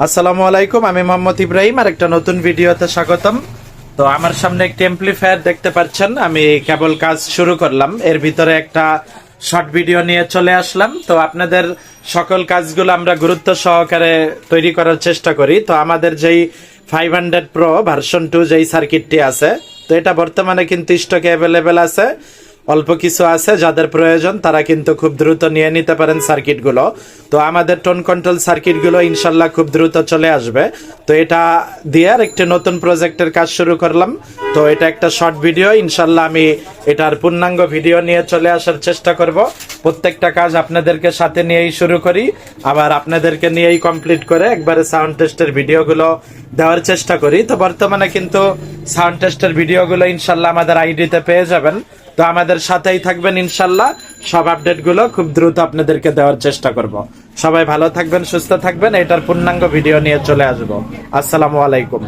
আসসালামু আলাইকুম, আমি মোহাম্মদ ইব্রাহিম আর একটা নতুন ভিডিওতে স্বাগতম। তো আমার সামনে একটি এমপ্লিফায়ার দেখতে পাচ্ছেন, আমি কেবল কাজ শুরু করলাম, এর ভিতরে একটা শর্ট ভিডিও নিয়ে চলে আসলাম। তো আপনাদের সকল কাজগুলো আমরা গুরুত্ব সহকারে তৈরি করার চেষ্টা করি। তো আমাদের যেই 500 প্রো ভার্সন 2 যেই সার্কিটটি আছে, তো এটা বর্তমানে কিন্তু স্টকে অ্যাভেলেবেল আছে। অল্প কিছু আছে, যাদের প্রয়োজন তারা কিন্তু খুব দ্রুত নিয়ে নিতে পারেন সার্কিটগুলো। তো আমাদের টোন কন্ট্রোল সার্কিটগুলো ইনশাল্লাহ খুব দ্রুত চলে আসবে। তো এটা দিয়ে আর একটি নতুন প্রজেক্টের কাজ শুরু করলাম। তো এটা একটা শর্ট ভিডিও, ইনশাল্লাহ আমি এটার পূর্ণাঙ্গ ভিডিও নিয়ে চলে আসার চেষ্টা করব। প্রত্যেকটা কাজ আপনাদেরকে সাথে নিয়েই শুরু করি, আবার আপনাদেরকে নিয়েই কমপ্লিট করে একবারে সাউন্ড টেস্টের ভিডিওগুলো দেওয়ার চেষ্টা করি। তো বর্তমানে কিন্তু সাউন্ড টেস্টের ভিডিওগুলো ইনশাল্লাহ আমাদের আইডিতে পেয়ে যাবেন। তো আমাদের সাথেই থাকবেন, ইনশাল্লাহ সব আপডেটগুলো খুব দ্রুত আপনাদেরকে দেওয়ার চেষ্টা করব। সবাই ভালো থাকবেন, সুস্থ থাকবেন, এটার পূর্ণাঙ্গ ভিডিও নিয়ে চলে আসবো। আসসালামু আলাইকুম।